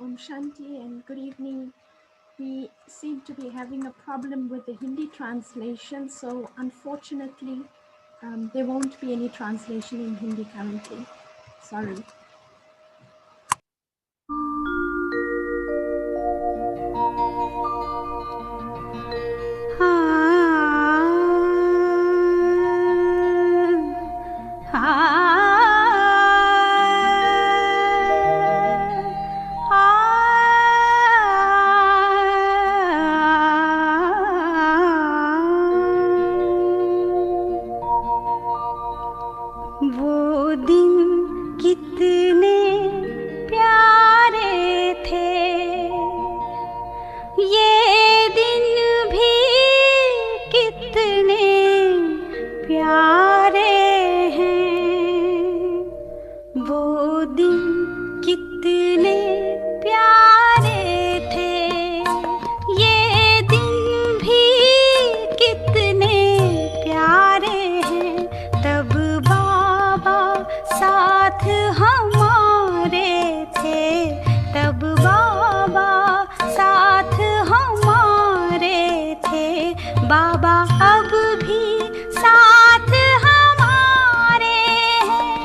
Om Shanti and good evening. We seem to be having a problem with the Hindi translation, so unfortunately, there won't be any translation in Hindi currently. Sorry. वो दिन कितने प्यारे थे, ये दिन भी कितने प्यारे हैं। वो दिन कितने प्यारे थे, ये दिन भी कितने प्यारे हैं। तब साथ हमारे थे, तब बाबा साथ हमारे थे। बाबा अब भी साथ हमारे हैं।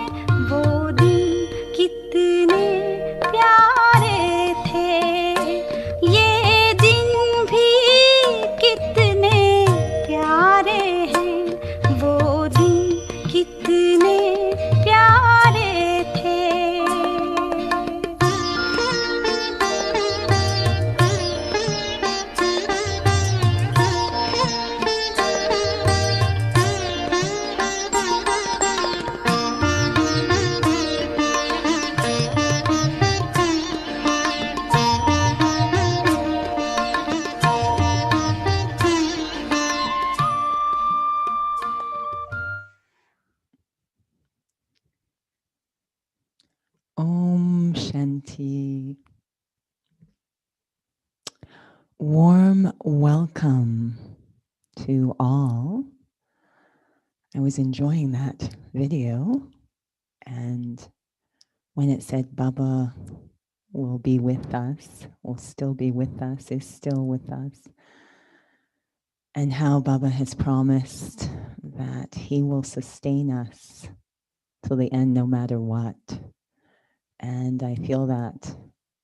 वो दिन कितने प्यारे थे, ये दिन भी कितने प्यारे हैं। वो दिन कितने प्यारे थे। Om Shanti. Warm welcome to all. I was enjoying that video, and when it said Baba will be with us, will still be with us, is still with us, and how Baba has promised that he will sustain us till the end no matter what. And I feel that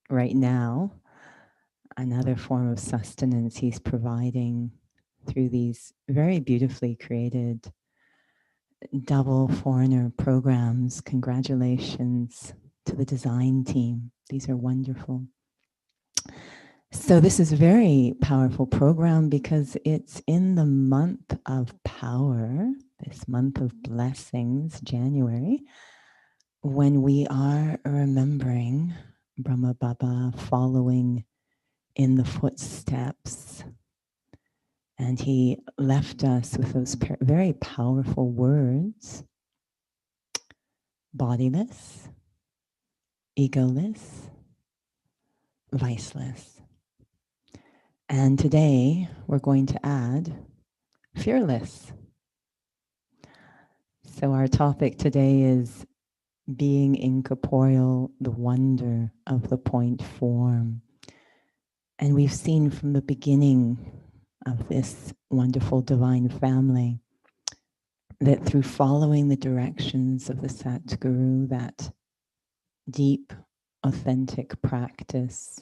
right now, another form of sustenance he's providing through these very beautifully created double foreigner programs. Congratulations to the design team. These are wonderful. So this is a very powerful program because it's in the month of power, this month of blessings, January, when we are remembering Brahma Baba, following in the footsteps. And he left us with those very powerful words: bodiless, egoless, viceless. And today we're going to add fearless. So our topic today is being incorporeal, the wonder of the point form. And we've seen from the beginning of this wonderful divine family that through following the directions of the Satguru, that deep, authentic practice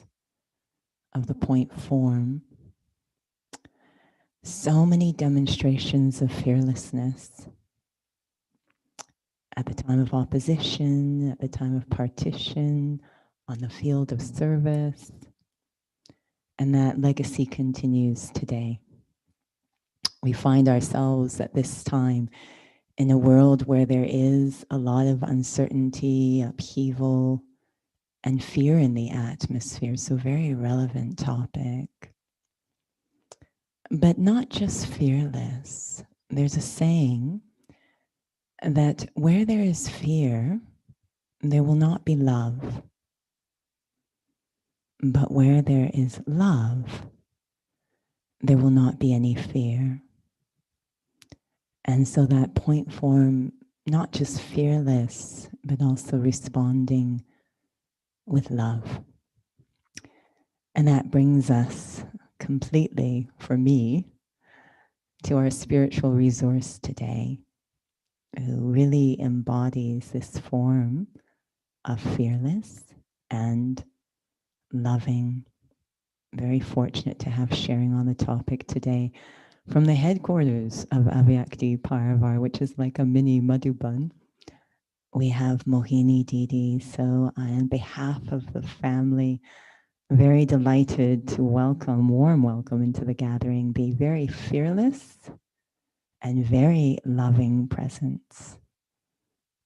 of the point form, so many demonstrations of fearlessness at the time of opposition, at the time of partition, on the field of service, and that legacy continues today. We find ourselves at this time in a world where there is a lot of uncertainty, upheaval, and fear in the atmosphere. So very relevant topic. But not just fearless. There's a saying that where there is fear, there will not be love. But where there is love, there will not be any fear. And so that point form, not just fearless, but also responding with love. And that brings us completely, for me, to our spiritual resource today, who really embodies this form of fearless and loving. Very fortunate to have sharing on the topic today from the headquarters of Avyakti Parivar, which is like a mini Madhuban. We have Mohini Didi. So on behalf of the family, very delighted to welcome, warm welcome into the gathering, the very fearless and very loving presence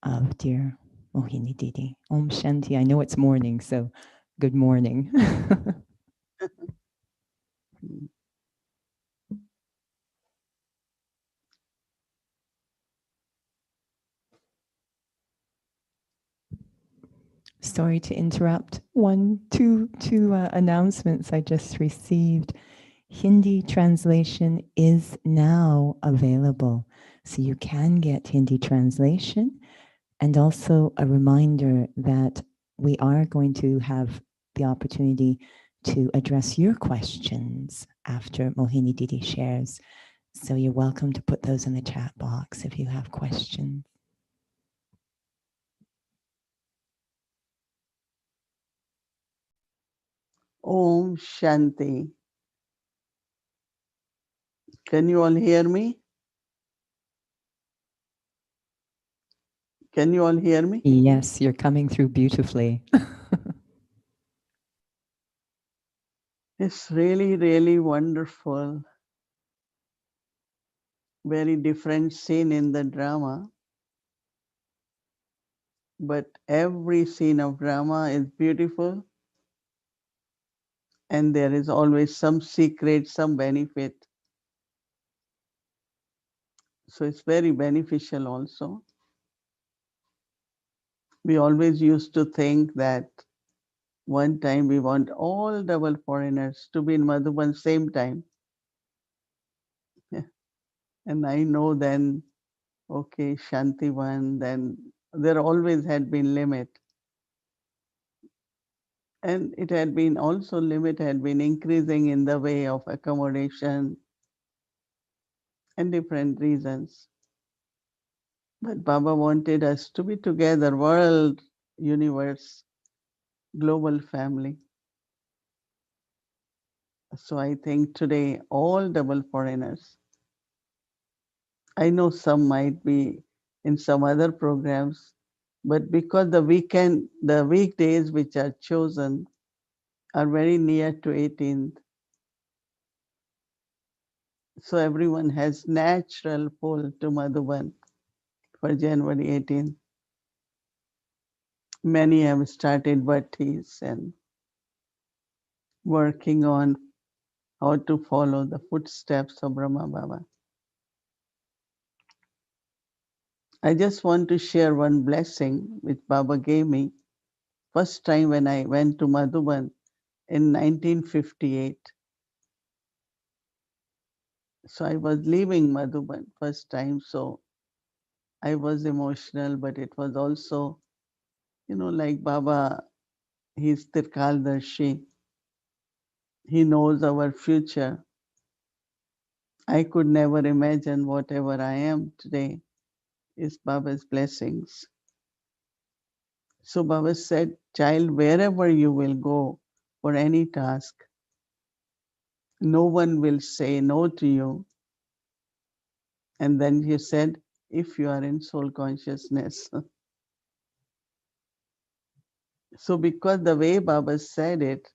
of dear Mohini Didi. Om Shanti. I know it's morning, so good morning. Sorry to interrupt. Two announcements I just received. Hindi translation is now available. So you can get Hindi translation, and also a reminder that we are going to have the opportunity to address your questions after Mohini Didi shares. So you're welcome to put those in the chat box if you have questions. Om Shanti. Can you all hear me? Can you all hear me? Yes, you're coming through beautifully. It's really, really wonderful. Very different scene in the drama. But every scene of drama is beautiful. And there is always some secret, some benefit. So it's very beneficial also. We always used to think that one time we want all double foreigners to be in Madhuban same time. And I know then, okay, Shanti one, then there always had been limit. And it had been also limit had been increasing in the way of accommodation and different reasons. But Baba wanted us to be together, world, universe, global family. So I think today all double foreigners, I know some might be in some other programs, but because the weekdays which are chosen are very near to 18th, so everyone has natural pull to Madhuban for January 18th. Many have started bhattis and working on how to follow the footsteps of Brahma Baba. I just want to share one blessing which Baba gave me first time when I went to Madhuban in 1958. So I was leaving Madhuban first time, so I was emotional, but it was also, like Baba, he's Tirkaldarshi. He knows our future. I could never imagine whatever I am today is Baba's blessings. So Baba said, child, wherever you will go for any task, no one will say no to you. And then he said, if you are in soul consciousness. So because the way Baba said it,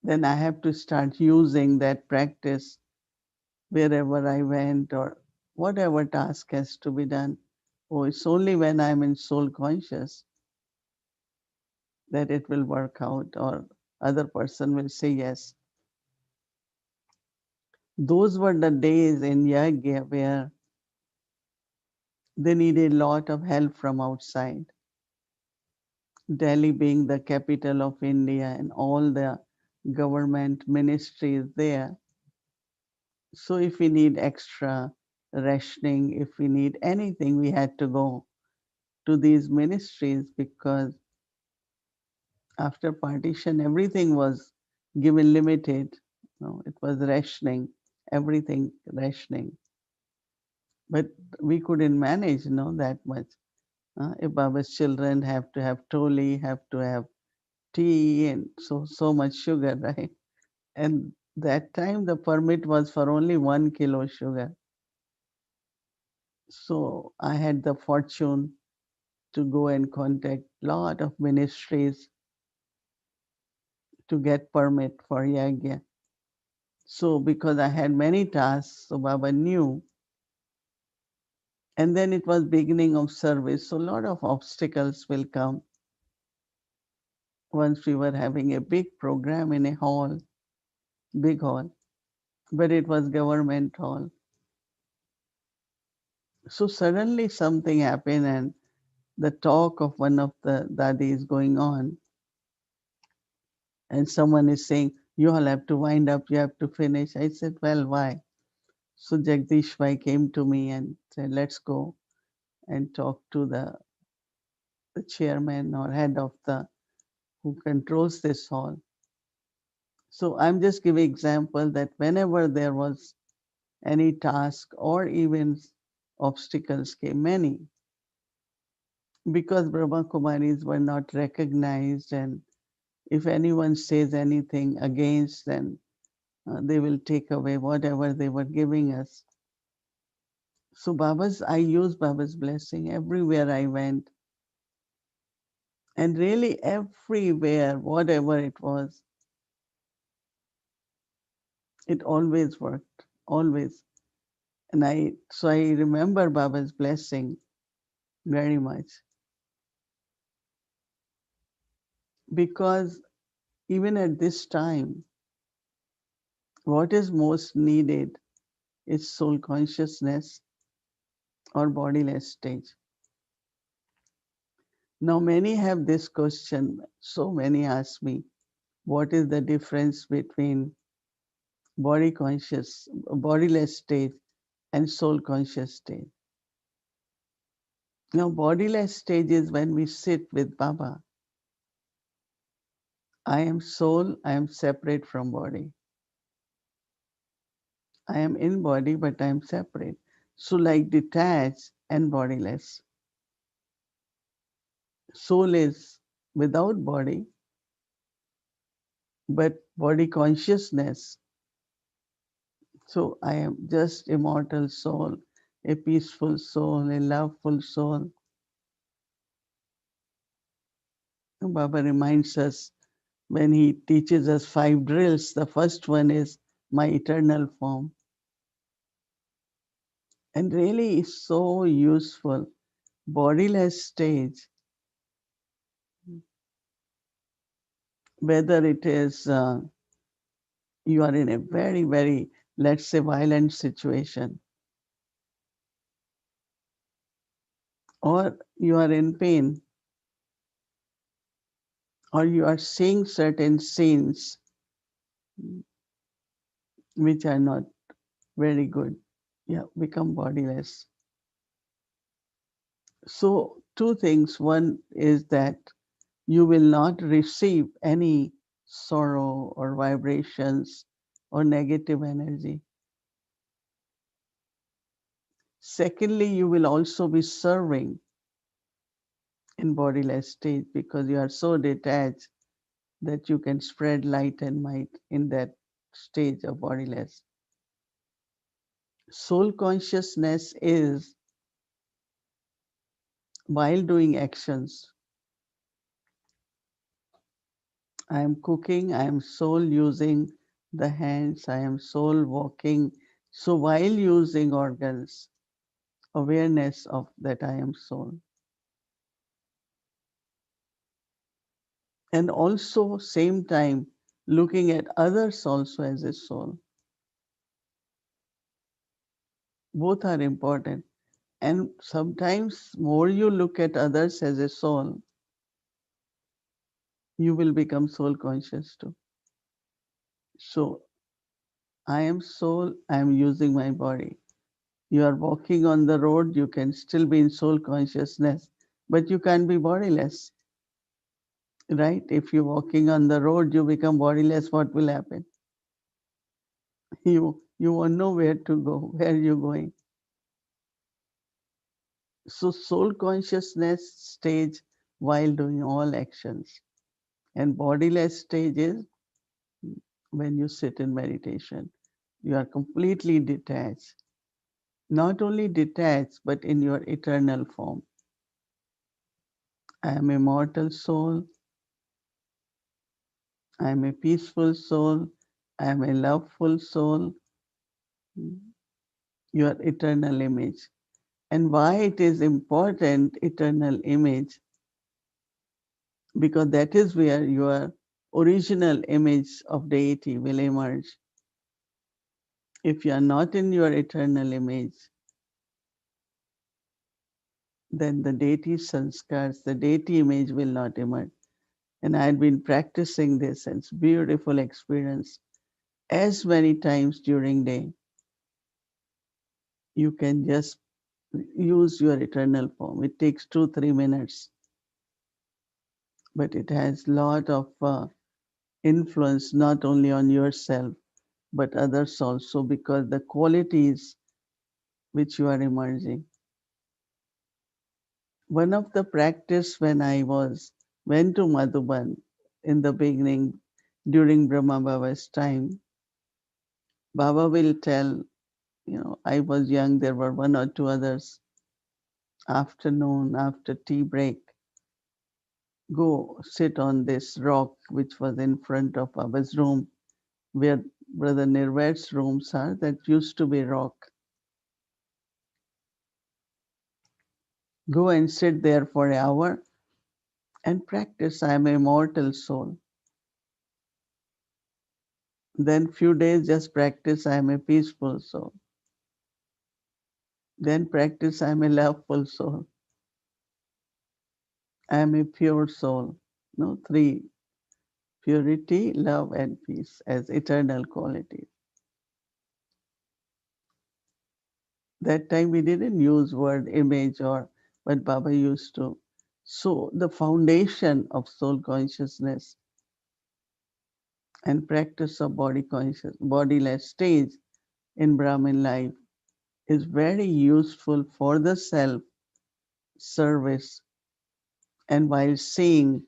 then I have to start using that practice wherever I went or whatever task has to be done. Oh, it's only when I'm in soul conscious that it will work out or other person will say yes. Those were the days in Yagya where they needed a lot of help from outside. Delhi being the capital of India and all the government ministries there. So if we need extra rationing, if we need anything, we had to go to these ministries because After partition, everything was given limited. No, it was rationing, everything rationing. But we couldn't manage, that much. If Baba's children have to have toli, have to have tea, and so much sugar, right? And that time the permit was for only 1 kilo sugar. So I had the fortune to go and contact lot of ministries to get permit for yagya. So because I had many tasks, so Baba knew. And then it was beginning of service, so a lot of obstacles will come. Once we were having a big program in a hall, big hall, but it was government hall. So suddenly something happened, and the talk of one of the dadi is going on, and someone is saying, "You all have to wind up, you have to finish." I said, "Well, why?" So Jagdish Bhai came to me and said, "Let's go and talk to the chairman or head of the who controls this hall." So I'm just giving example that whenever there was any task or even obstacles came many, because Brahma Kumaris were not recognized, and if anyone says anything against, then they will take away whatever they were giving us. So I used Baba's blessing everywhere I went, and really everywhere, whatever it was, it always worked, always. And I remember Baba's blessing very much, because even at this time, what is most needed is soul consciousness or bodiless stage. Now, many have this question, so many ask me, what is the difference between bodiless state and soul conscious state? Now, bodiless stage is when we sit with Baba. I am soul, I am separate from body. I am in body, but I am separate. So, like detached and bodiless. Soul is without body, but body consciousness. So, I am just immortal soul, a peaceful soul, a loveful soul. Baba reminds us when he teaches us 5 drills. The first one is my eternal form. And really is so useful. Bodiless stage, whether it is you are in a very, very, let's say, violent situation, or you are in pain, or you are seeing certain scenes which are not very good, yeah, become bodiless. So, two things. One is that you will not receive any sorrow or vibrations or negative energy. Secondly, you will also be serving in bodiless state because you are so detached that you can spread light and might in that stage of bodiless. Soul consciousness is while doing actions. I am cooking, I am soul using the hands, I am soul walking. So while using organs, awareness of that I am soul. And also same time looking at others also as a soul. Both are important. And sometimes more you look at others as a soul, you will become soul conscious too. So I am soul, I am using my body. You are walking on the road, you can still be in soul consciousness, but you can't be bodiless. right? If you're walking on the road, you become bodiless, what will happen? You won't know where to go, where you're going. So soul consciousness stage while doing all actions. And bodiless stage is when you sit in meditation. You are completely detached. Not only detached, but in your eternal form. I am a immortal soul. I am a peaceful soul. I am a loveful soul. Your eternal image. And why it is important, eternal image, because that is where your original image of deity will emerge. If you are not in your eternal image, then the deity sanskars, the deity image will not emerge. And I had been practicing this, and it's beautiful experience. As many times during day, you can just use your eternal form. It takes 2-3 minutes, but it has lot of influence not only on yourself but others also, because the qualities which you are emerging. One of the practice when I went to Madhuban in the beginning during Brahma Baba's time, Baba will tell, I was young, there were one or two others. Afternoon, after tea break, go sit on this rock which was in front of Baba's room, where Brother Nirved's rooms are. That used to be rock. Go and sit there for an hour and practice. I am a mortal soul. Then few days just practice. I am a peaceful soul. Then practice. I am a loveful soul. I am a pure soul. No, three: purity, love, and peace as eternal qualities. That time we didn't use word image or what Baba used to. So the foundation of soul consciousness and practice of bodiless stage in Brahmin life is very useful for the self service, and while seeing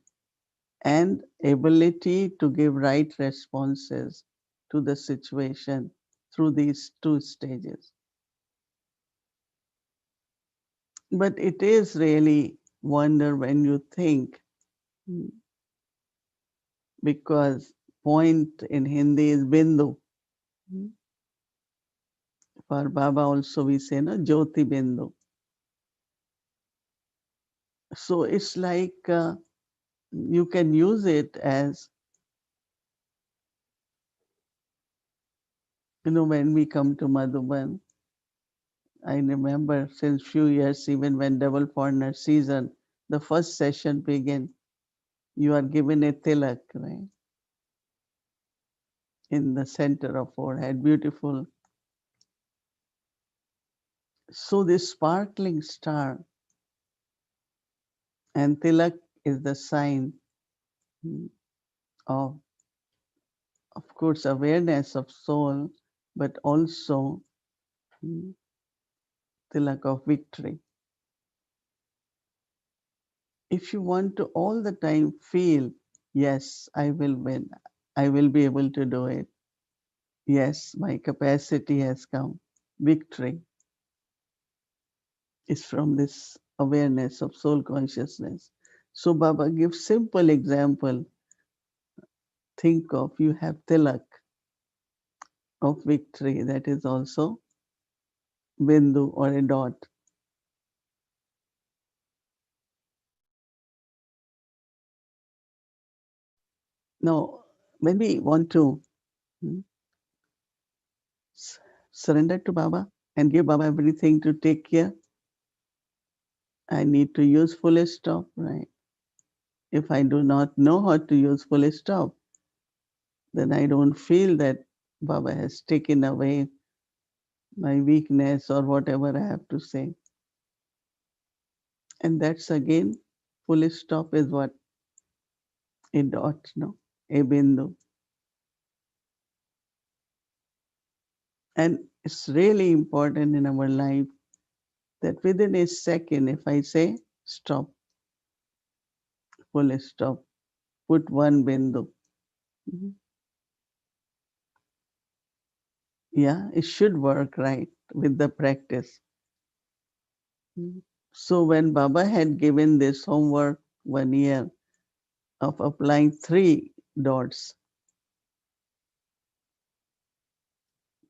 and ability to give right responses to the situation through these two stages. But it is really wonder when you think, because point in Hindi is bindu. For Baba also we say no Jyoti bindu. So it's like you can use it as, when we come to Madhuban. I remember since few years, even when double foreigner season, the first session begin, you are given a tilak, right? In the center of forehead, beautiful. So this sparkling star and tilak is the sign mm, of course, awareness of soul, but also mm, tilak of victory. If you want to all the time feel, yes, I will win, I will be able to do it. Yes, my capacity has come. Victory is from this awareness of soul consciousness. So Baba gives simple example. Think of you have tilak of victory, that is also bindu or a dot. Now, when we want to mm, surrender to Baba and give Baba everything to take care, I need to use full stop, right? If I do not know how to use full stop, then I don't feel that Baba has taken away my weakness or whatever I have to say. And that's again, full stop is what? a dot, no, a bindu. And it's really important in our life that within a second, if I say stop, full stop, put one bindu. Mhm. Yeah, it should work right with the practice. Mhm. So when Baba had given this homework 1 year of applying three dots,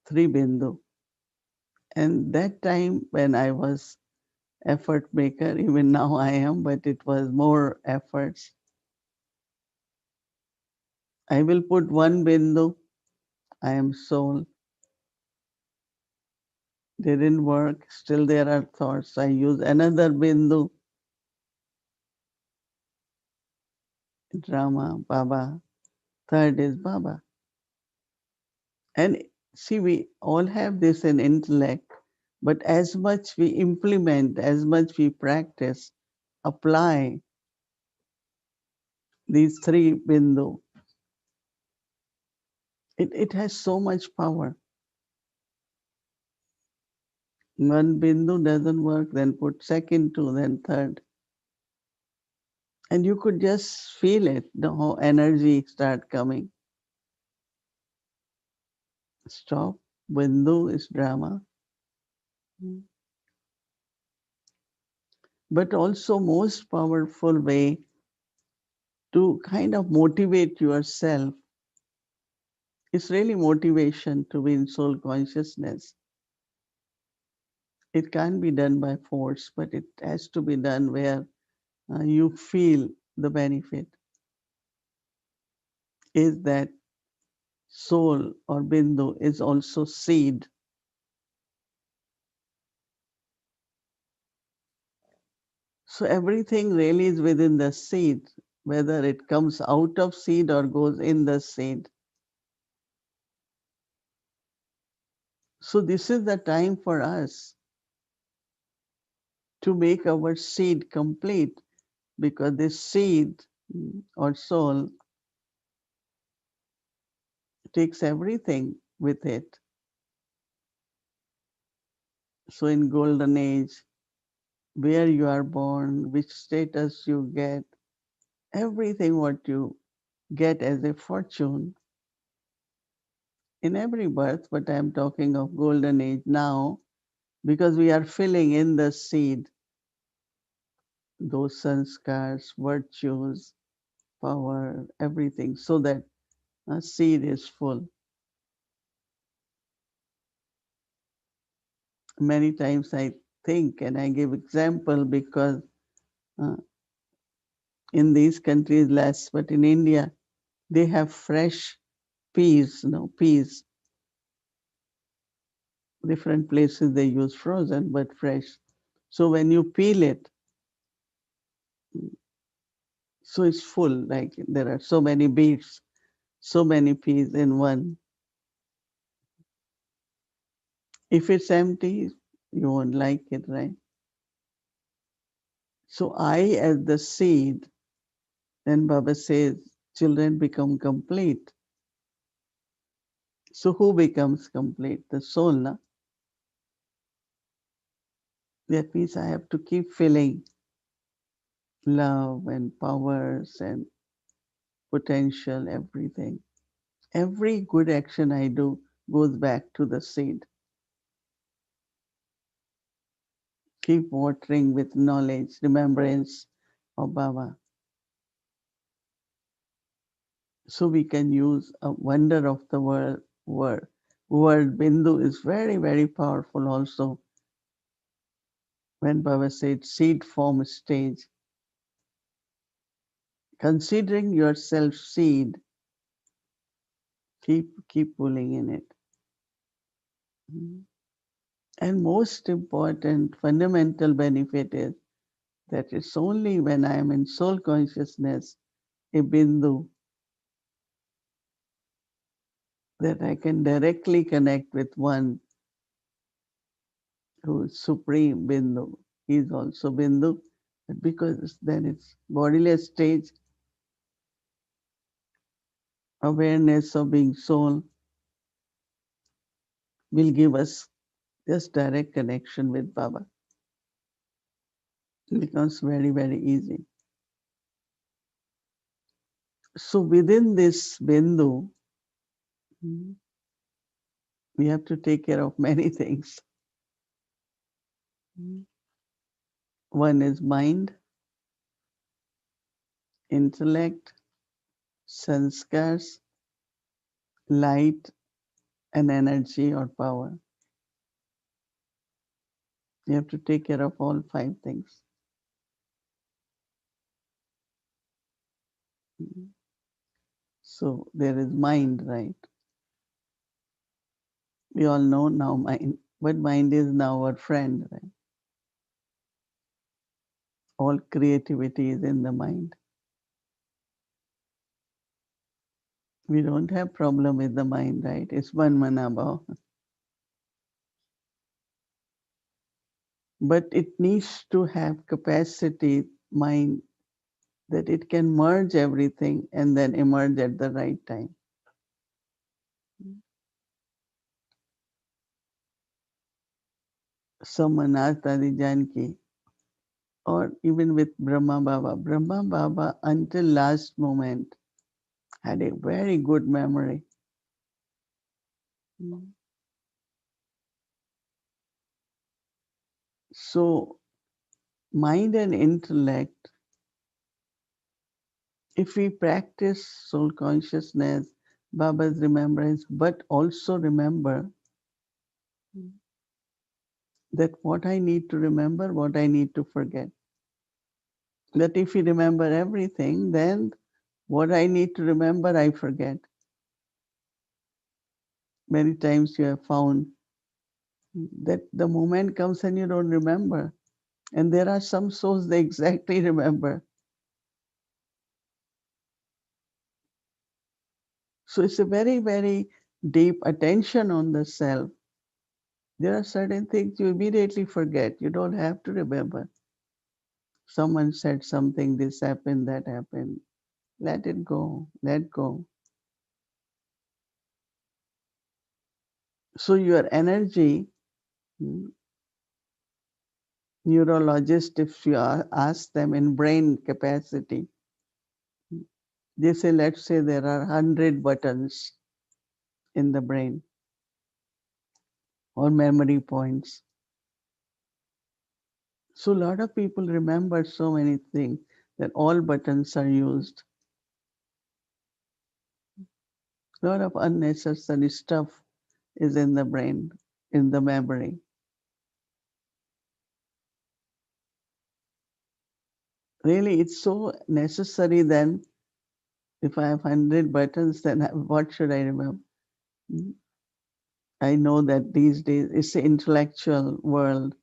three bindu, and that time when I was effort maker, even now I am, but it was more efforts. I will put one bindu, I am soul. Didn't work, still there are thoughts. I use another bindu, drama, Baba. Third is Baba. And see, we all have this in intellect, but as much we implement, as much we practice, apply these three bindu, it has so much power. One bindu doesn't work, then put second two, then third. And you could just feel it, the whole energy start coming. Stop. Bindu is drama. But also most powerful way to kind of motivate yourself is really motivation to be in soul consciousness. It can't be done by force, but it has to be done where you feel the benefit. Is that soul or bindu is also seed. So everything really is within the seed, whether it comes out of seed or goes in the seed. So this is the time for us to make our seed complete, because this seed or soul takes everything with it. So in golden age, where you are born, which status you get, everything what you get as a fortune in every birth, but I am talking of golden age now, because we are filling in the seed those sanskars, virtues, power, everything, so that a seed is full. Many times I think and I give example because uh, in these countries less, but in India they have fresh peas, peas. Different places they use frozen, but fresh. So when you peel it, so it's full, like there are so many beets, so many peas in one. If it's empty, you won't like it, right? So I, as the seed, then Baba says, children become complete. So who becomes complete? The soul, na? That means I have to keep filling love and powers and potential, everything. Every good action I do goes back to the seed. Keep watering with knowledge, remembrance of Baba. So we can use a wonder of the word Bindu is very, very powerful also. When Baba said seed form stage, considering yourself seed, keep pulling in it. And most important fundamental benefit is that it's only when I am in soul consciousness, a bindu, that I can directly connect with one who is supreme bindu. He is also bindu, but because then it's bodiless stage, awareness of being soul will give us just direct connection with Baba. It becomes very, very easy. So within this bindu, we have to take care of many things. One is mind, intellect, sanskars, light, and energy or power. You have to take care of all 5 things. So there is mind, right? We all know now mind, but mind is now our friend, right? All creativity is in the mind. We don't have problem with the mind, right? It's one manabhav. But it needs to have capacity, mind, that it can merge everything and then emerge at the right time. Somenath Adi Janki, or even with Brahma Baba until last moment had a very good memory. So, mind and intellect, if we practice soul consciousness, Baba's remembrance, but also remember that what I need to remember, what I need to forget. That if we remember everything, then what I need to remember, I forget. Many times you have found that the moment comes and you don't remember. And there are some souls they exactly remember. So it's a very, very deep attention on the self. There are certain things you immediately forget. You don't have to remember. Someone said something, this happened, that happened. Let it go, let go. So your energy, neurologist, if you ask them in brain capacity, they say, let's say there are 100 buttons in the brain or memory points. So a lot of people remember so many things that all buttons are used. A lot of unnecessary stuff is in the brain, in the memory. Really, it's so necessary then. If I have 100 buttons, then what should I remember? I know that these days it's an intellectual world.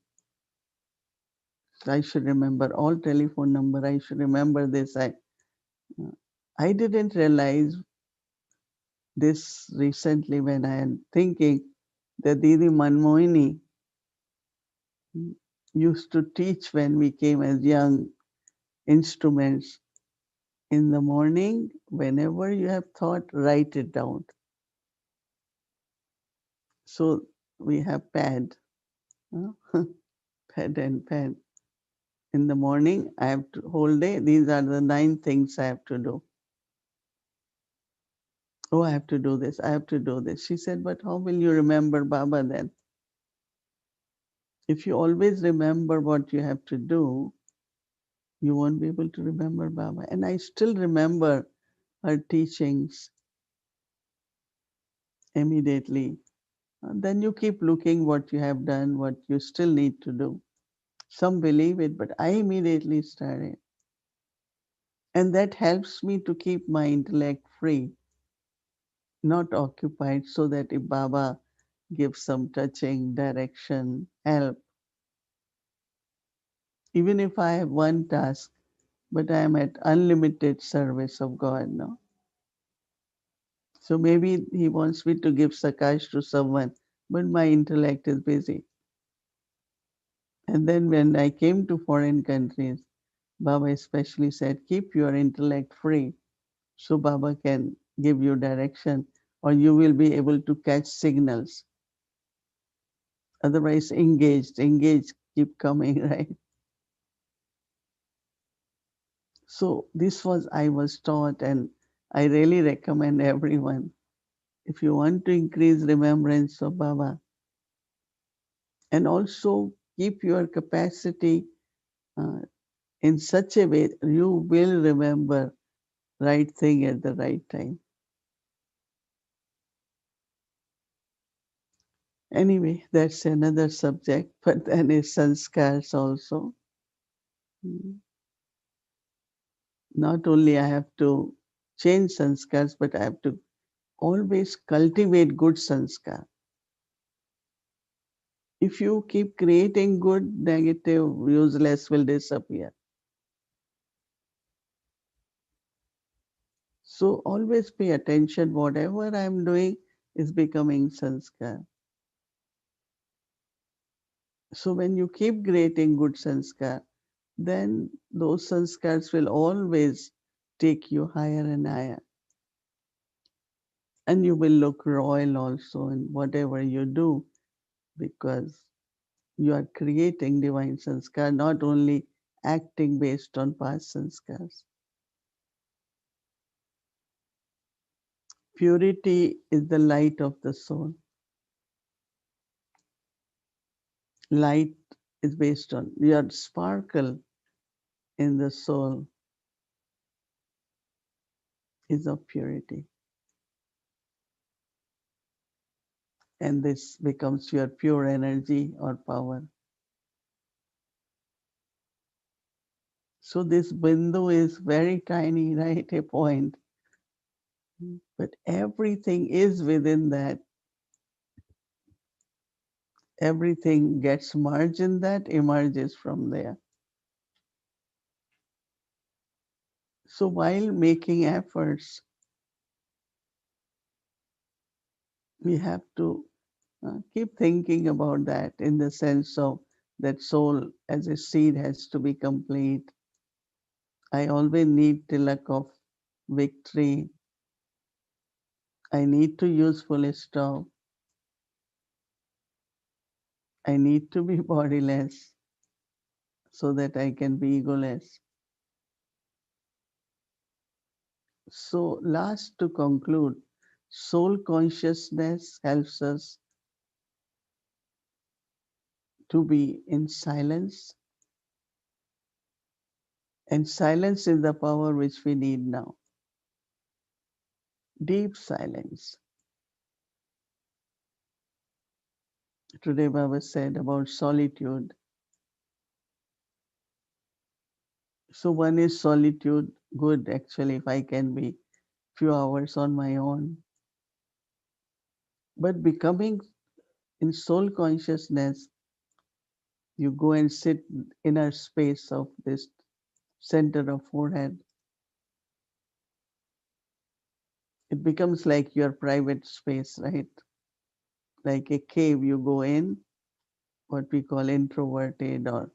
I should remember all telephone number. I should remember this. I didn't realize this recently when I am thinking that Didi Mohini used to teach when we came as young instruments. In the morning, whenever you have thought, write it down. So we have pad, pad and pen. In the morning, I have to whole day. These are the 9 things I have to do. Oh, I have to do this. I have to do this. She said, but how will you remember Baba then? If you always remember what you have to do, you won't be able to remember Baba. And I still remember her teachings immediately. And then you keep looking what you have done, what you still need to do. Some believe it, but I immediately started. And that helps me to keep my intellect free, not occupied, so that if Baba gives some touching, direction, help, even if I have one task, but I am at unlimited service of God now. So maybe he wants me to give Sakash to someone, but my intellect is busy. And then when I came to foreign countries, Baba especially said, keep your intellect free so Baba can give you direction, or you will be able to catch signals. Otherwise, engaged, keep coming, right? So this was I was taught, and I really recommend everyone, if you want to increase remembrance of Baba, and also keep your capacity uh, in such a way you will remember right thing at the right time. Anyway, that's another subject, but then is sanskars also. Mm. Not only I have to change sanskars, but I have to always cultivate good sanskar. If you keep creating good, negative, useless will disappear. So always pay attention. Whatever I'm doing is becoming sanskar. So when you keep creating good sanskar, then those sanskars will always take you higher and higher. And you will look royal also in whatever you do, because you are creating divine sanskar, not only acting based on past sanskars. Purity is the light of the soul. Light is based on your sparkle in the soul is of purity. And this becomes your pure energy or power. So this bindu is very tiny, right? A point. But everything is within that. Everything gets merged in that, emerges from there. So while making efforts, we have to keep thinking about that in the sense of that soul as a seed has to be complete. I always need tilak of victory. I need to use full stop. I need to be bodiless so that I can be egoless. So, last to conclude, soul consciousness helps us to be in silence, and silence is the power which we need now. Deep silence. Today, Baba said about solitude. So, one is solitude, good actually, if I can be few hours on my own. But becoming in soul consciousness, you go and sit inner space of this center of forehead. It becomes like your private space, right? Like a cave, you go in, what we call introverted or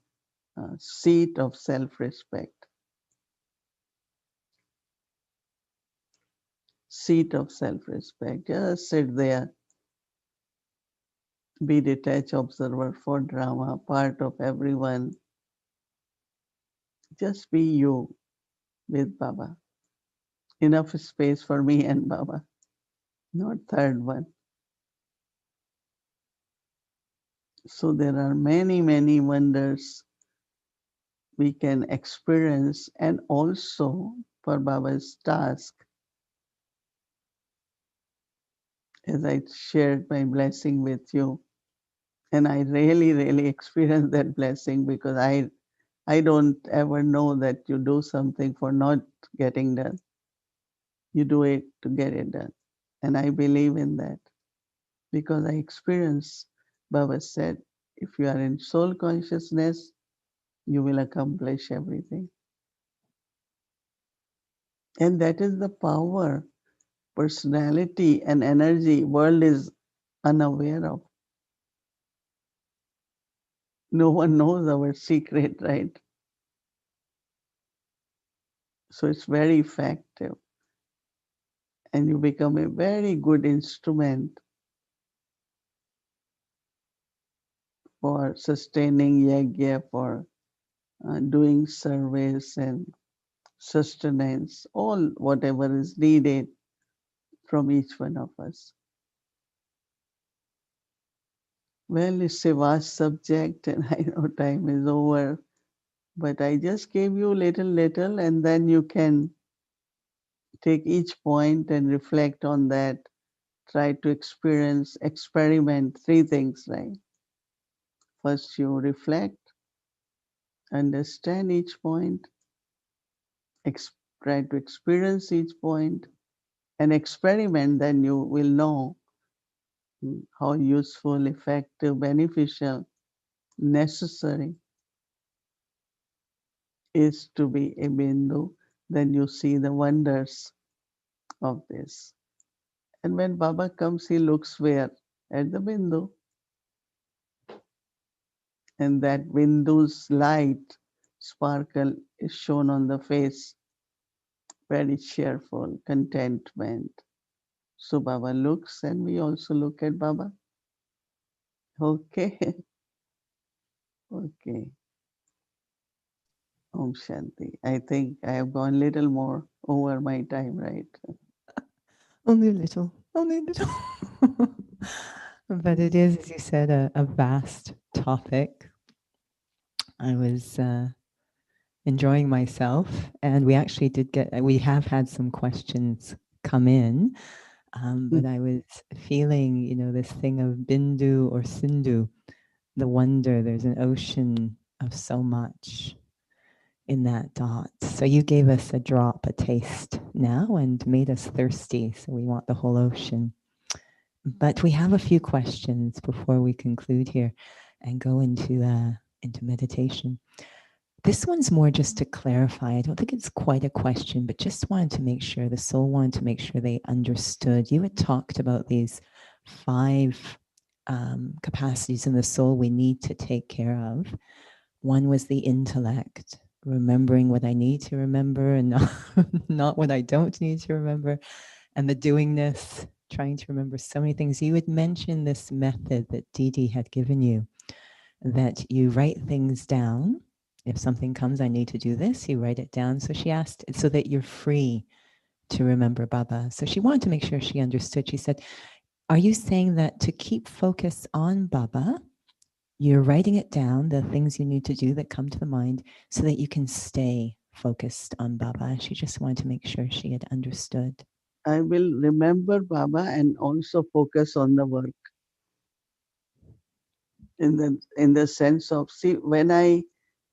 seat of self-respect. Seat of self-respect. Just sit there, be detached observer for drama, part of everyone. Just be you with Baba. Enough space for me and Baba, not third one. So there are many, many wonders we can experience, and also for Baba's task, as I shared my blessing with you. And I really, really experienced that blessing, because I don't ever know that you do something for not getting done. You do it to get it done. And I believe in that because I experienced, Baba said, if you are in soul consciousness, you will accomplish everything. And that is the power, personality, and energy world is unaware of. No one knows our secret, right? So it's very effective. and you become a very good instrument for sustaining yajna, for doing service and sustenance, all whatever is needed from each one of us. Well, it's a vast subject, and I know time is over, but I just gave you little, and then you can take each point and reflect on that. Try to experiment three things, right? First, you reflect, understand each point, try to experience each point, and experiment, then you will know how useful, effective, beneficial, necessary is to be a bindu. Then you see the wonders of this. And when Baba comes, he looks where? At the bindu. And that bindu's light, sparkle is shown on the face, very cheerful, contentment. So Baba looks, and we also look at Baba. Okay, okay. Om Shanti. I think I have gone little more over my time, right? Only a little, only a little. But it is, as you said, a vast topic. I was enjoying myself, and we actually we have had some questions come in, but I was feeling, this thing of Bindu or Sindhu, the wonder. There's an ocean of so much in that dot. So you gave us a drop, a taste now, and made us thirsty. So we want the whole ocean. But we have a few questions before we conclude here and go into meditation. This one's more just to clarify. I don't think it's quite a question, but just wanted to make sure, the soul wanted to make sure they understood. You had talked about these 5 capacities in the soul we need to take care of. One was the intellect, remembering what I need to remember and not what I don't need to remember. And the doingness, trying to remember so many things. You had mentioned this method that Didi had given you, that you write things down. If something comes, I need to do this, you write it down. So she asked, so that you're free to remember Baba. So she wanted to make sure she understood. She said, are you saying that to keep focus on Baba, you're writing it down, the things you need to do that come to the mind, so that you can stay focused on Baba? She just wanted to make sure she had understood. I will remember Baba and also focus on the work. In the sense of, see, when I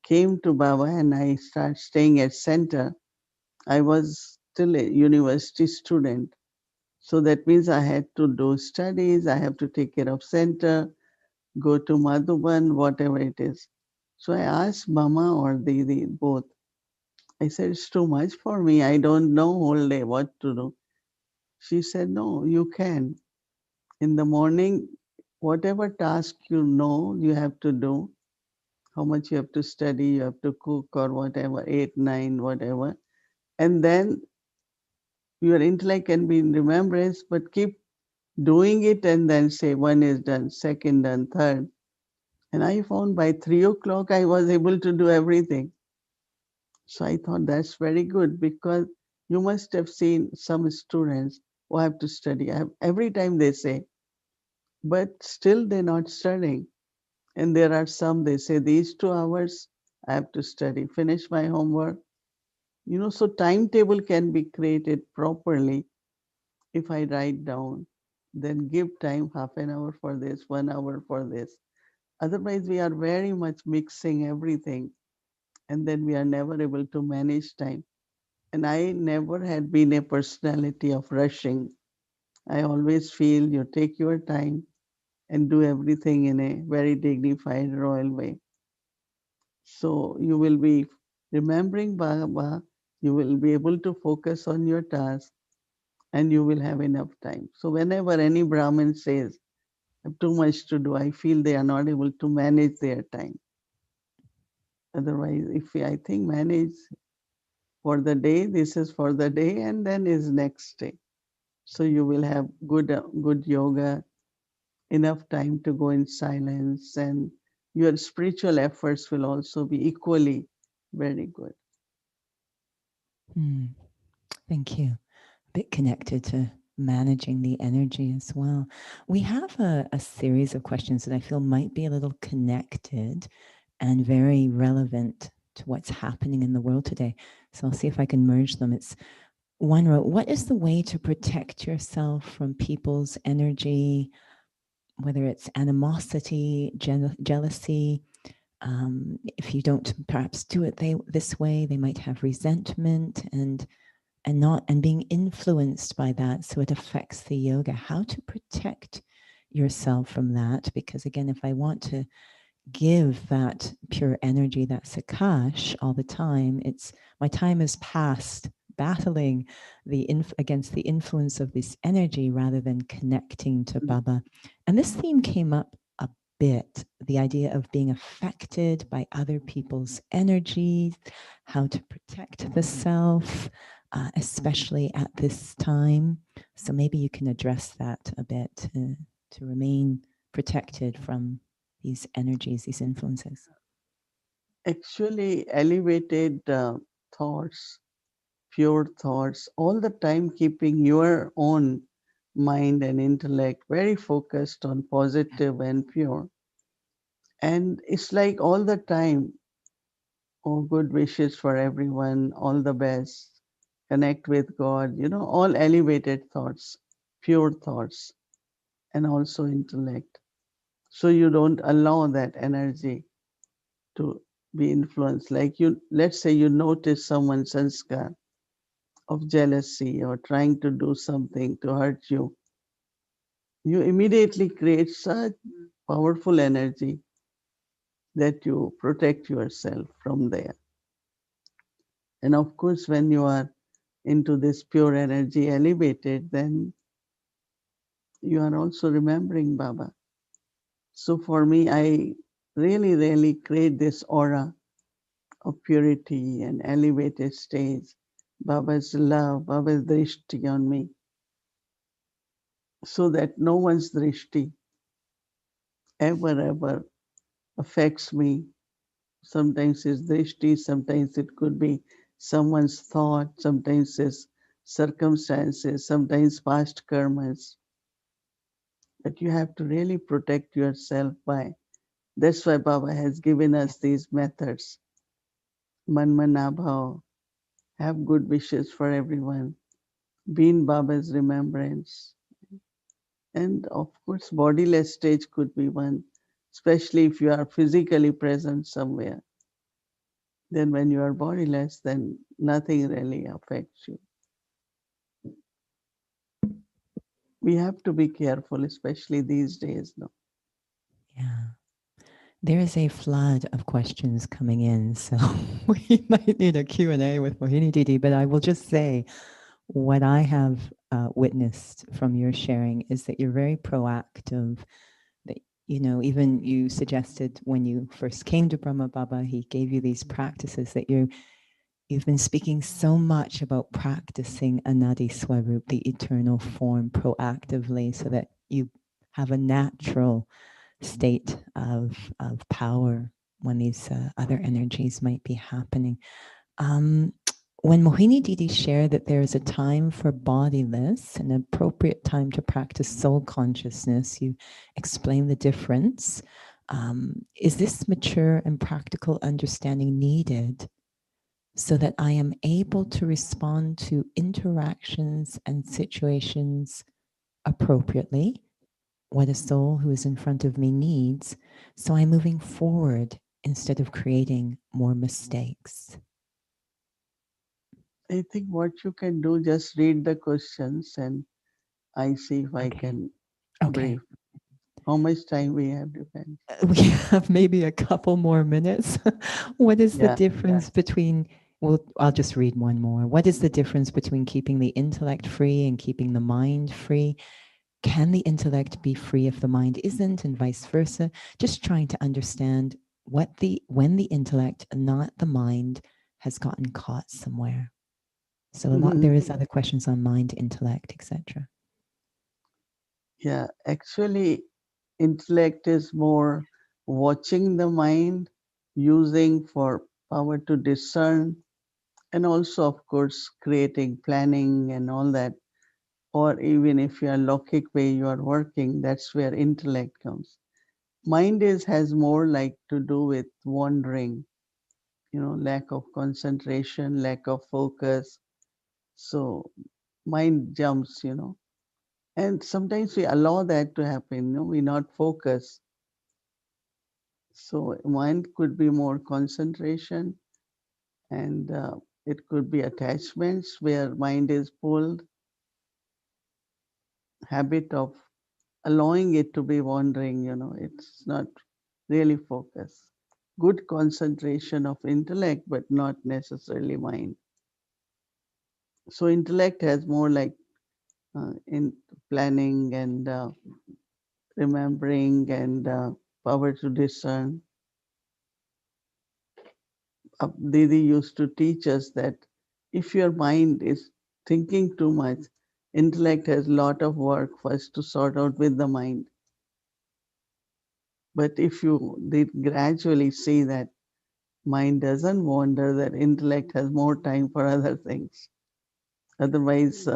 came to Baba and I started staying at center, I was still a university student. So that means I had to do studies, I have to take care of center, go to Madhuban, whatever it is. So I asked Mama or Didi both. I said, it's too much for me. I don't know whole day what to do. She said, no, you can. In the morning, whatever task you have to do, how much you have to study, you have to cook or whatever, 8, 9, whatever. And then your intellect can be in remembrance, but keep doing it and then say one is done, second done, third. And I found by 3 o'clock I was able to do everything. So I thought that's very good, because you must have seen some students who have to study. Every time they say, but still they're not studying. And there are some, they say, these 2 hours I have to study, finish my homework. So timetable can be created properly if I write down, then give time, half an hour for this, 1 hour for this. Otherwise, we are very much mixing everything, and then we are never able to manage time. And I never had been a personality of rushing. I always feel you take your time and do everything in a very dignified, royal way. So you will be remembering Baba, you will be able to focus on your task, and you will have enough time. So whenever any Brahmin says, I have too much to do, I feel they are not able to manage their time. Otherwise, if I think manage for the day, this is for the day, and then is next day. So you will have good yoga, enough time to go in silence, and your spiritual efforts will also be equally very good. Thank you. A bit connected to managing the energy as well. We have a series of questions that I feel might be a little connected and very relevant to what's happening in the world today. So I'll see if I can merge them. It's one wrote, what is the way to protect yourself from people's energy, whether it's animosity, jealousy? If you don't perhaps do it this way, they might have resentment and being influenced by that, so it affects the yoga. How to protect yourself from that? Because again, if I want to give that pure energy, that sakash all the time, it's my time is past battling against the influence of this energy rather than connecting to Baba. And this theme came up a bit, the idea of being affected by other people's energies, how to protect the self, especially at this time. So maybe you can address that a bit to remain protected from these energies, these influences. Actually, elevated thoughts, pure thoughts, all the time keeping your own mind and intellect very focused on positive and pure. And it's like all the time, oh, good wishes for everyone, all the best, connect with God, all elevated thoughts, pure thoughts, and also intellect. So you don't allow that energy to be influenced. Like let's say you notice someone's sanskar of jealousy or trying to do something to hurt you, you immediately create such powerful energy that you protect yourself from there. And of course, when you are into this pure energy elevated, then you are also remembering Baba. So for me, I really, really create this aura of purity and elevated stage, Baba's love, Baba's drishti on me, so that no one's drishti ever affects me. Sometimes it's drishti, sometimes it could be someone's thought, sometimes it's circumstances, sometimes past karmas. But you have to really protect yourself by. That's why Baba has given us these methods. Manmanabhav, have good wishes for everyone, be in Baba's remembrance. And of course, bodiless stage could be one, especially if you are physically present somewhere. Then when you are bodiless, then nothing really affects you. We have to be careful, especially these days. No? Yeah. There is a flood of questions coming in, so we might need a Q&A with Mohini Didi, but I will just say what I have witnessed from your sharing is that you're very proactive, that, even you suggested when you first came to Brahma Baba, he gave you these practices that you've been speaking so much about practicing Anadi Swarup, the eternal form, proactively, so that you have a natural state of power when these other energies might be happening. When Mohini Didi shared that there is a time for bodiless, an appropriate time to practice soul consciousness, you explained the difference. Is this mature and practical understanding needed so that I am able to respond to interactions and situations appropriately, what a soul who is in front of me needs, so I'm moving forward instead of creating more mistakes? I think what you can do, just read the questions and I see if I can brief. How much time we have, depends. We have maybe a couple more minutes. What is the difference between, well, I'll just read one more. What is the difference between keeping the intellect free and keeping the mind free? Can the intellect be free if the mind isn't, and vice versa? Just trying to understand when the intellect, not the mind, has gotten caught somewhere. So there is other questions on mind, intellect, etc. Yeah, actually, intellect is more watching the mind, using for power to discern, and also, of course, creating, planning, and all that. Or even if you are logic way you are working, that's where intellect comes. Mind is has more like to do with wandering, lack of concentration, lack of focus. So mind jumps, and sometimes we allow that to happen. We not focus. So mind could be more concentration, and it could be attachments where mind is pulled, habit of allowing it to be wandering. It's not really focus. Good concentration of intellect, but not necessarily mind. So intellect has more like in planning and remembering and power to discern. Didi used to teach us that if your mind is thinking too much, intellect has a lot of work first to sort out with the mind. But if you did gradually see that mind doesn't wander, that intellect has more time for other things. Otherwise,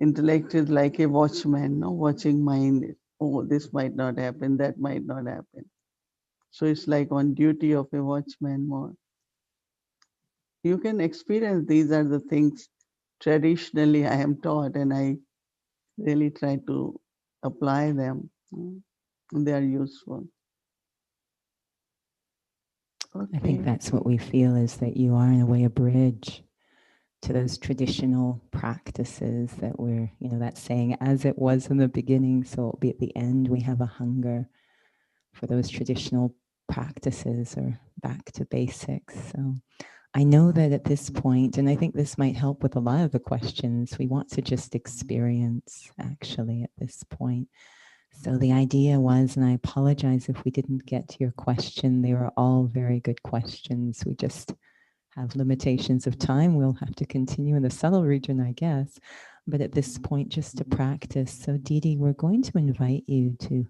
intellect is like a watchman, no, watching mind. Oh, this might not happen, that might not happen. So it's like on duty of a watchman more. You can experience these are the things traditionally I am taught, and I really try to apply them. They are useful. I think Okay. that's what we feel, is that you are in a way a bridge to those traditional practices that we're, that saying, as it was in the beginning, so it'll be at the end. We have a hunger for those traditional practices, or back to basics. So I know that at this point, and I think this might help with a lot of the questions, we want to just experience actually at this point. So the idea was, and I apologize if we didn't get to your question, they were all very good questions. We just have limitations of time. We'll have to continue in the subtle region, I guess. But at this point, just to practice. So Didi, we're going to invite you to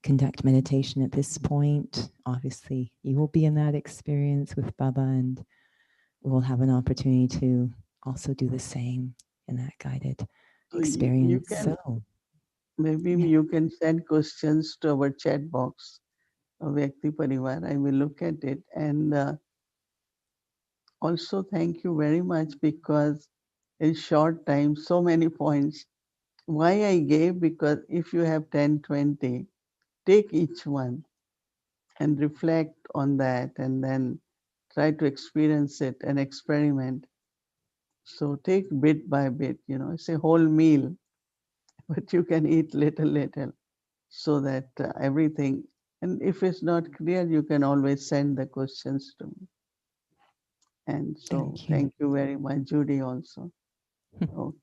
conduct meditation at this point. Obviously, you will be in that experience with Baba, and we'll have an opportunity to also do the same in that guided So you experience. can, So, maybe yeah. you can send questions to our chat box, Vyakti Parivar. I will look at it. And also, thank you very much, because in short time, so many points. Why I gave? Because if you have 10, 20, take each one and reflect on that, and then try to experience it and experiment. So take bit by bit, it's a whole meal, but you can eat little, little, so that everything, and if it's not clear, you can always send the questions to me. And so Thank you. thank you very much, Judy, also. Okay.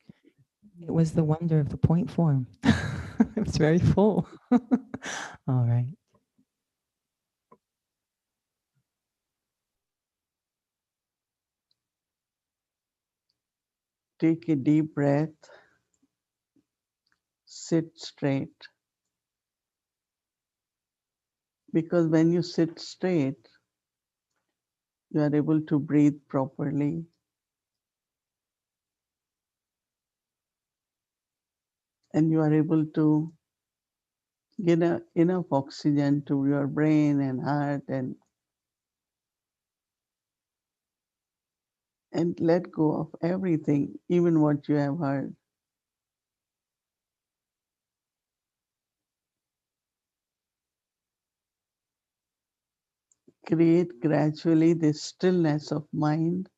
It was the wonder of the point form. It was very full. All right. Take a deep breath, sit straight, because when you sit straight, you are able to breathe properly, and you are able to get enough oxygen to your brain and heart, and let go of everything, even what you have heard. Create gradually this stillness of mind,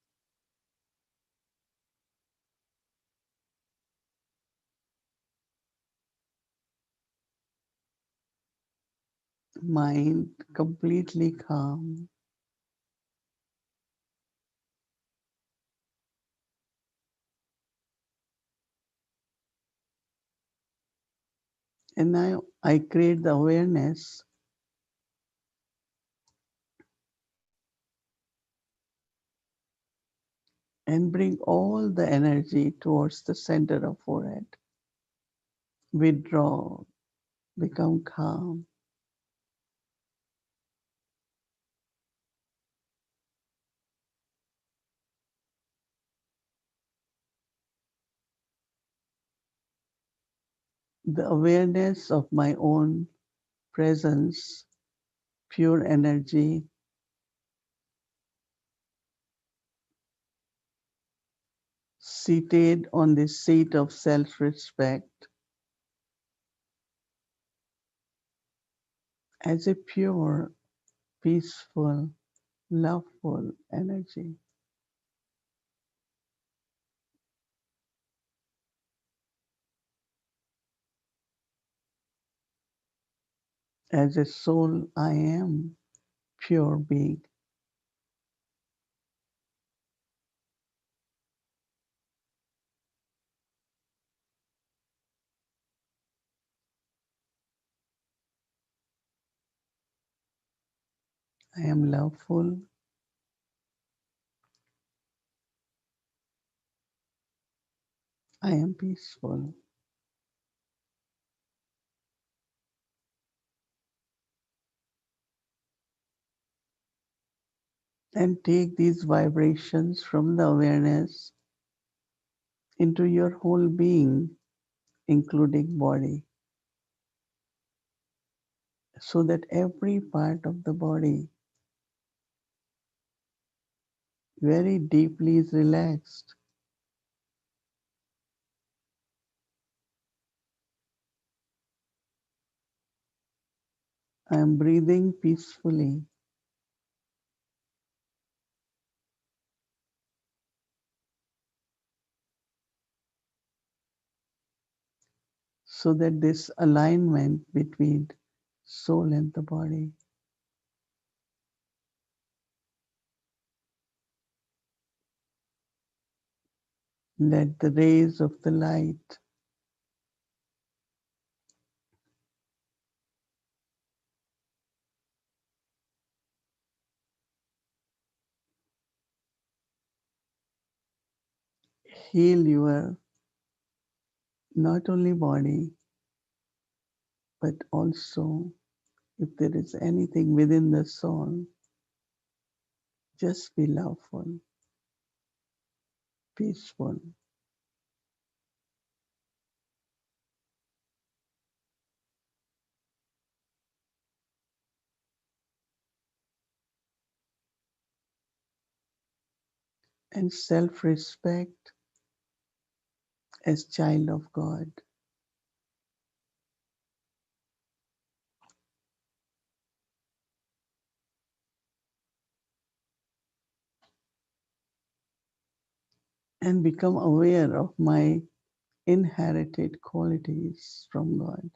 mind completely calm. And now I create the awareness and bring all the energy towards the center of forehead. withdraw, become calm. The awareness of my own presence, pure energy, seated on the seat of self respect as a pure, peaceful, loveful energy, as a soul, I am pure being. I am loveful. I am peaceful. And take these vibrations from the awareness into your whole being, including body, so that every part of the body very deeply is relaxed. I am breathing peacefully, so that this alignment between soul and the body, let the rays of the light heal your not only body, but also if there is anything within the soul, just be loveful, peaceful, and self respect as child of God. And become aware of my inherited qualities from God.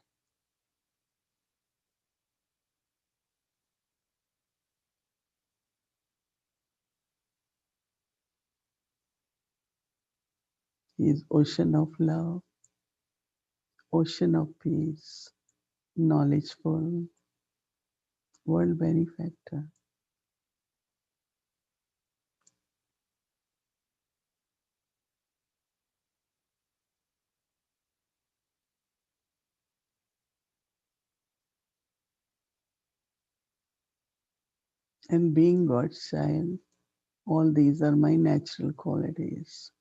He is ocean of love, ocean of peace, knowledgeful, world benefactor. And being God's child, all these are my natural qualities.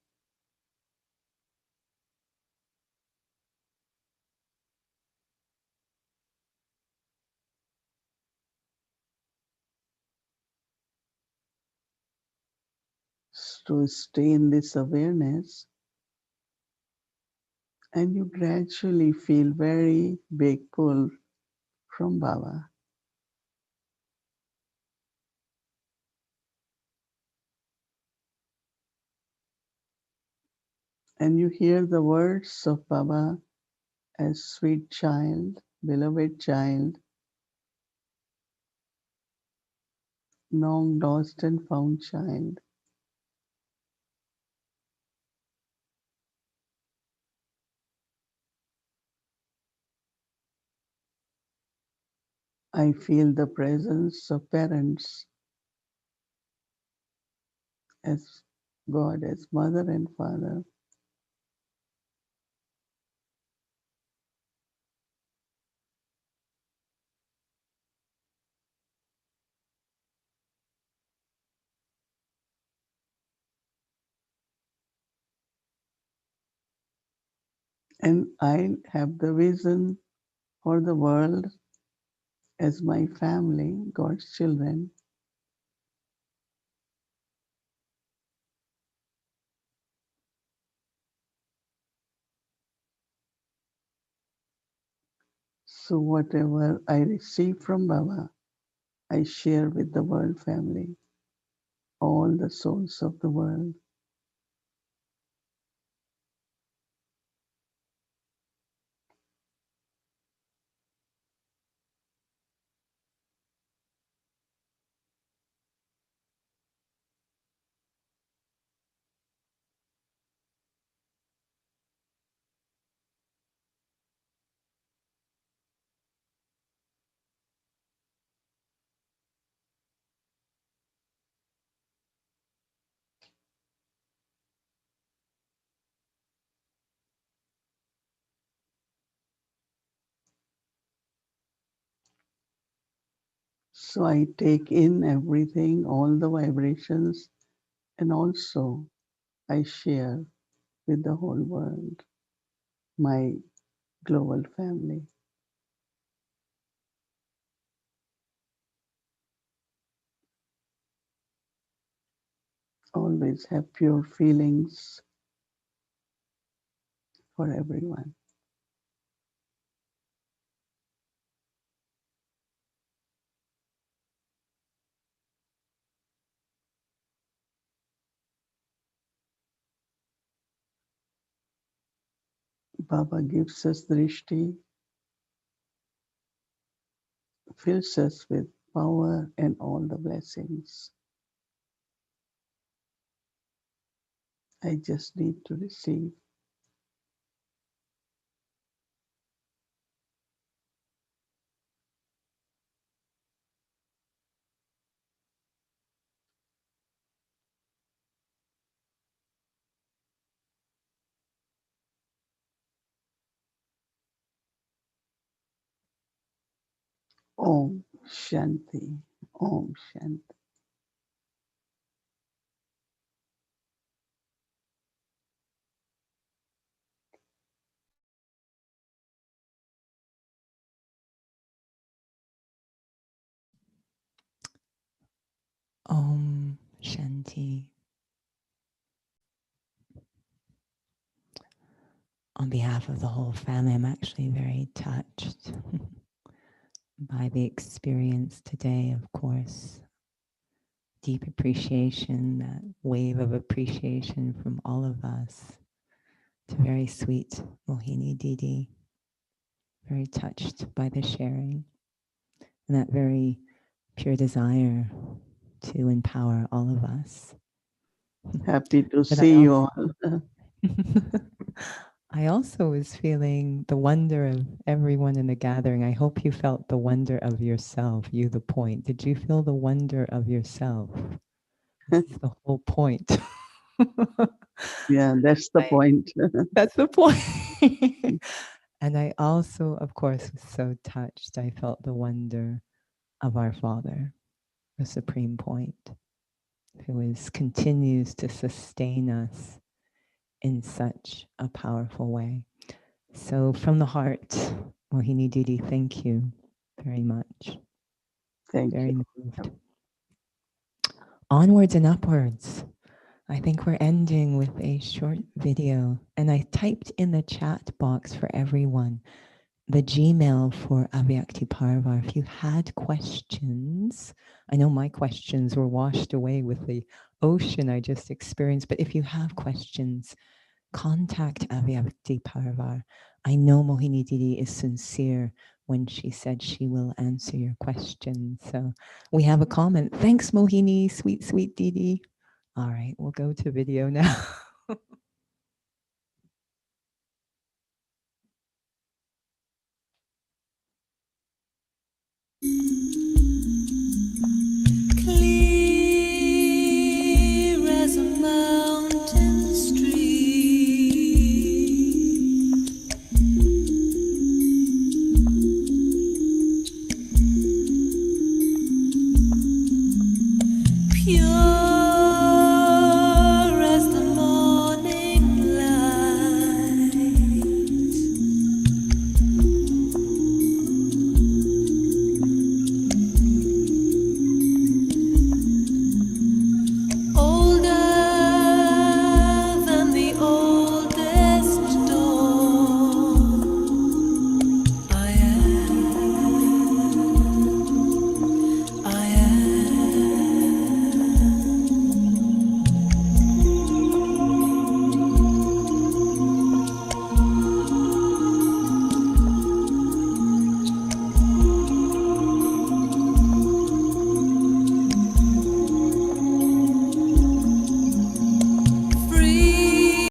To stay in this awareness, and you gradually feel very big pull from Baba. And you hear the words of Baba as sweet child, beloved child, long lost and found child. I feel the presence of parents as God, as mother and father. And I have the vision for the world as my family, God's children. So whatever I receive from Baba, I share with the world family, all the souls of the world. So I take in everything, all the vibrations, and also I share with the whole world, my global family. Always have pure feelings for everyone. Baba gives us drishti, fills us with power and all the blessings. I just need to receive. Om Shanti. Om Shanti. Om Shanti. On behalf of the whole family, I'm actually very touched by the experience today, of course. Deep appreciation, that wave of appreciation from all of us. To very sweet Mohini Didi. Very touched by the sharing and that very pure desire to empower all of us. Happy to But see you all. I also was feeling the wonder of everyone in the gathering. I hope you felt the wonder of yourself, you the point. Did you feel the wonder of yourself? That's the whole point. Yeah, that's the point. That's the point. And I also, of course, was so touched. I felt the wonder of our Father, the Supreme Point, who continues to sustain us in such a powerful way. So from the heart, Mohini Didi, thank you very much. Thank Very you. moved. Onwards and upwards. I think we're ending with a short video. And I typed in the chat box for everyone the Gmail for Avyakti Parvar. If you had questions, I know my questions were washed away with the ocean I just experienced, but if you have questions, contact Avyakti Parvar. I know Mohini Didi is sincere when she said she will answer your questions. So we have a comment. Thanks, Mohini, sweet, sweet Didi. All right, we'll go to video now.